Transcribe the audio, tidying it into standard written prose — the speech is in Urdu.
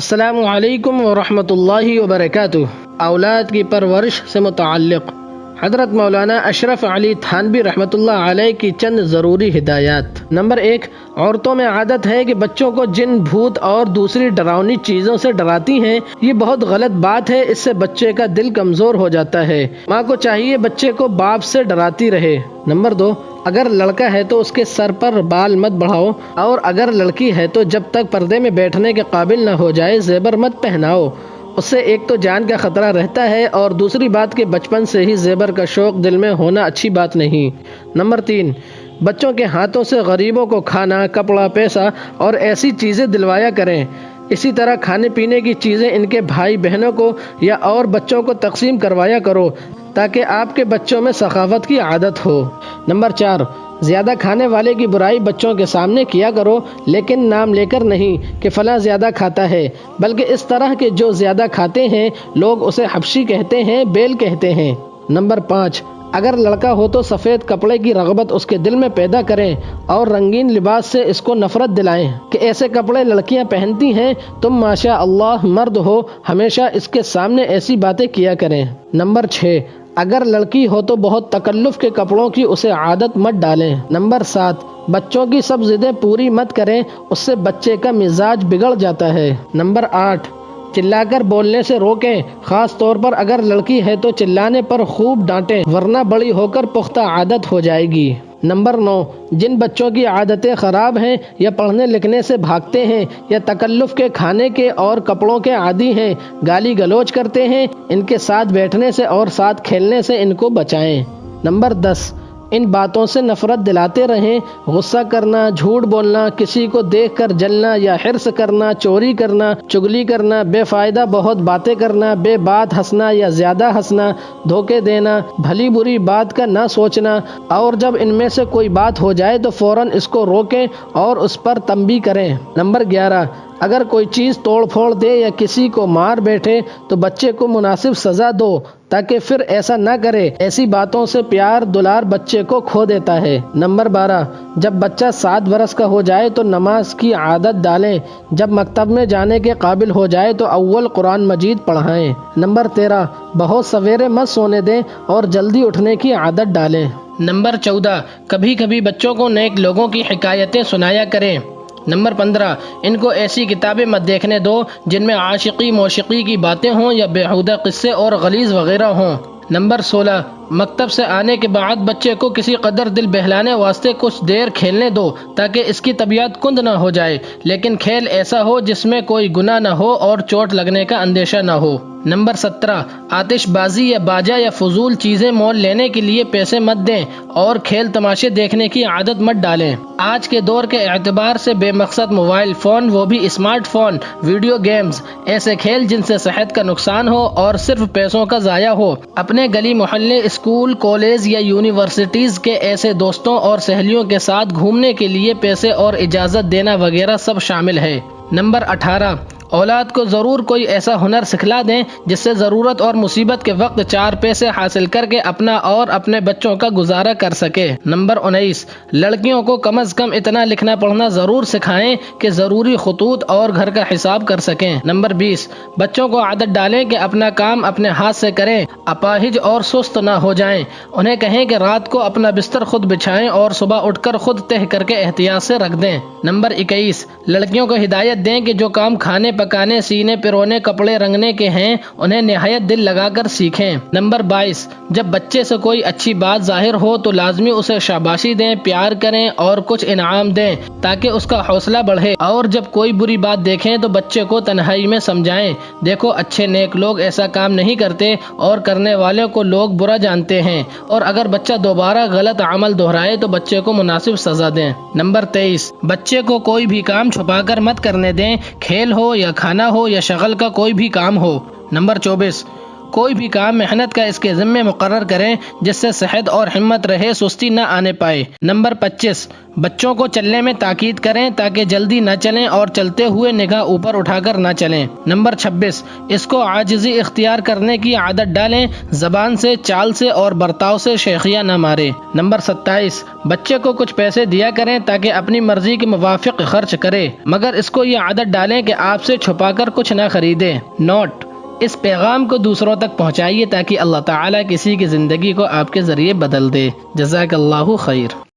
السلام علیکم ورحمۃ اللہ وبرکاتہ۔ اولاد کی پرورش سے متعلق حضرت مولانا اشرف علی تھانوی رحمۃ اللہ علیہ کی چند ضروری ہدایات۔ نمبر 1، عورتوں میں عادت ہے کہ بچوں کو جن، بھوت اور دوسری ڈراؤنی چیزوں سے ڈراتی ہیں۔ یہ بہت غلط بات ہے، اس سے بچے کا دل کمزور ہو جاتا ہے۔ ماں کو چاہیے بچے کو باپ سے ڈراتی رہے۔ نمبر 2، اگر لڑکا ہے تو اس کے سر پر بال مت بڑھاؤ، اور اگر لڑکی ہے تو جب تک پردے میں بیٹھنے کے قابل نہ ہو جائے زیور مت پہناؤ۔ اس سے ایک تو جان کا خطرہ رہتا ہے، اور دوسری بات کہ بچپن سے ہی زیور کا شوق دل میں ہونا اچھی بات نہیں۔ نمبر 3، بچوں کے ہاتھوں سے غریبوں کو کھانا، کپڑا، پیسہ اور ایسی چیزیں دلوایا کریں۔ اسی طرح کھانے پینے کی چیزیں ان کے بھائی بہنوں کو یا اور بچوں کو تقسیم کروایا کرو، تاکہ آپ کے بچوں میں سخاوت کی عادت ہو۔ نمبر 4، زیادہ کھانے والے کی برائی بچوں کے سامنے کیا کرو، لیکن نام لے کر نہیں کہ فلاں زیادہ کھاتا ہے، بلکہ اس طرح کہ جو زیادہ کھاتے ہیں لوگ اسے حبشی کہتے ہیں، بیل کہتے ہیں۔ نمبر 5، اگر لڑکا ہو تو سفید کپڑے کی رغبت اس کے دل میں پیدا کریں اور رنگین لباس سے اس کو نفرت دلائیں کہ ایسے کپڑے لڑکیاں پہنتی ہیں، تم ماشاء اللہ مرد ہو، ہمیشہ اس کے سامنے ایسی باتیں کیا کریں۔ نمبر 6، اگر لڑکی ہو تو بہت تکلف کے کپڑوں کی اسے عادت مت ڈالیں۔ نمبر 7، بچوں کی سب ضدیں پوری مت کریں، اس سے بچے کا مزاج بگڑ جاتا ہے۔ نمبر 8، چلا کر بولنے سے روکیں، خاص طور پر اگر لڑکی ہے تو چلانے پر خوب ڈانٹیں، ورنہ بڑی ہو کر پختہ عادت ہو جائے گی۔ نمبر 9، جن بچوں کی عادتیں خراب ہیں یا پڑھنے لکھنے سے بھاگتے ہیں یا تکلف کے کھانے کے اور کپڑوں کے عادی ہیں، گالی گلوچ کرتے ہیں، ان کے ساتھ بیٹھنے سے اور ساتھ کھیلنے سے ان کو بچائیں۔ نمبر 10، ان باتوں سے نفرت دلاتے رہیں، غصہ کرنا، جھوٹ بولنا، کسی کو دیکھ کر جلنا یا حرص کرنا، چوری کرنا، چغلی کرنا، بے فائدہ بہت باتیں کرنا، بے بات ہنسنا یا زیادہ ہنسنا، دھوکے دینا، بھلی بری بات کا نہ سوچنا، اور جب ان میں سے کوئی بات ہو جائے تو فوراً اس کو روکیں اور اس پر تنبیہ کریں۔ نمبر 11، اگر کوئی چیز توڑ پھوڑ دے یا کسی کو مار بیٹھے تو بچے کو مناسب سزا دو، تاکہ پھر ایسا نہ کرے۔ ایسی باتوں سے پیار دلار بچے کو کھو دیتا ہے۔ نمبر 12، جب بچہ 7 برس کا ہو جائے تو نماز کی عادت ڈالیں، جب مکتب میں جانے کے قابل ہو جائے تو اول قرآن مجید پڑھائیں۔ نمبر 13، بہت سویرے مت سونے دیں اور جلدی اٹھنے کی عادت ڈالیں۔ نمبر 14، کبھی کبھی بچوں کو نیک لوگوں کی حکایتیں سنایا کریں۔ نمبر 15، ان کو ایسی کتابیں مت دیکھنے دو جن میں عاشقی موشقی کی باتیں ہوں یا بیہودہ قصے اور غلیظ وغیرہ ہوں۔ نمبر 16، مکتب سے آنے کے بعد بچے کو کسی قدر دل بہلانے واسطے کچھ دیر کھیلنے دو، تاکہ اس کی طبیعت کند نہ ہو جائے، لیکن کھیل ایسا ہو جس میں کوئی گناہ نہ ہو اور چوٹ لگنے کا اندیشہ نہ ہو۔ نمبر 17، آتش بازی یا باجا یا فضول چیزیں مول لینے کے لیے پیسے مت دیں اور کھیل تماشے دیکھنے کی عادت مت ڈالیں۔ آج کے دور کے اعتبار سے بے مقصد موبائل فون، وہ بھی اسمارٹ فون، ویڈیو گیمز، ایسے کھیل جن سے صحت کا نقصان ہو اور صرف پیسوں کا ضائع ہو۔ اپنے گلی محلے، اسکول، کالج یا یونیورسٹیز کے ایسے دوستوں اور سہیلیوں کے ساتھ گھومنے کے لیے پیسے اور اجازت دینا وغیرہ سب شامل ہے۔ نمبر 18، اولاد کو ضرور کوئی ایسا ہنر سکھلا دیں جس سے ضرورت اور مصیبت کے وقت 4 پیسے حاصل کر کے اپنا اور اپنے بچوں کا گزارا کر سکے۔ نمبر 19، لڑکیوں کو کم از کم اتنا لکھنا پڑھنا ضرور سکھائیں کہ ضروری خطوط اور گھر کا حساب کر سکیں۔ نمبر 20، بچوں کو عادت ڈالیں کہ اپنا کام اپنے ہاتھ سے کریں، اپاہج اور سست نہ ہو جائیں۔ انہیں کہیں کہ رات کو اپنا بستر خود بچھائیں اور صبح اٹھ کر خود تہہ کر کے احتیاط سے رکھ دیں۔ نمبر 21، لڑکیوں کو ہدایت دیں کہ جو کام کھانے پکانے، سینے پرونے، کپڑے رنگنے کے ہیں انہیں نہایت دل لگا کر سیکھیں۔ نمبر 22، جب بچے سے کوئی اچھی بات ظاہر ہو تو لازمی اسے شاباشی دیں، پیار کریں اور کچھ انعام دیں تاکہ اس کا حوصلہ بڑھے، اور جب کوئی بری بات دیکھیں تو بچے کو تنہائی میں سمجھائیں، دیکھو اچھے نیک لوگ ایسا کام نہیں کرتے اور کرنے والوں کو لوگ برا جانتے ہیں، اور اگر بچہ دوبارہ غلط عمل دہرائے تو بچے کو مناسب سزا دیں۔ نمبر 23، بچے کو کوئی بھی کام چھپا کر مت کرنے دیں، کھیل ہو یا کھانا ہو یا شغل کا کوئی بھی کام ہو۔ نمبر 24، کوئی بھی کام محنت کا اس کے ذمے مقرر کریں جس سے صحت اور ہمت رہے، سستی نہ آنے پائے۔ نمبر 25، بچوں کو چلنے میں تاکید کریں تاکہ جلدی نہ چلیں اور چلتے ہوئے نگاہ اوپر اٹھا کر نہ چلیں۔ نمبر 26، اس کو عاجزی اختیار کرنے کی عادت ڈالیں، زبان سے، چال سے اور برتاؤ سے شیخیاں نہ مارے۔ نمبر 27، بچے کو کچھ پیسے دیا کریں تاکہ اپنی مرضی کے موافق خرچ کرے، مگر اس کو یہ عادت ڈالیں کہ آپ سے چھپا کر کچھ نہ خریدے۔ نوٹ: اس پیغام کو دوسروں تک پہنچائیے تاکہ اللہ تعالیٰ کسی کی زندگی کو آپ کے ذریعے بدل دے۔ جزاک اللہ خیر۔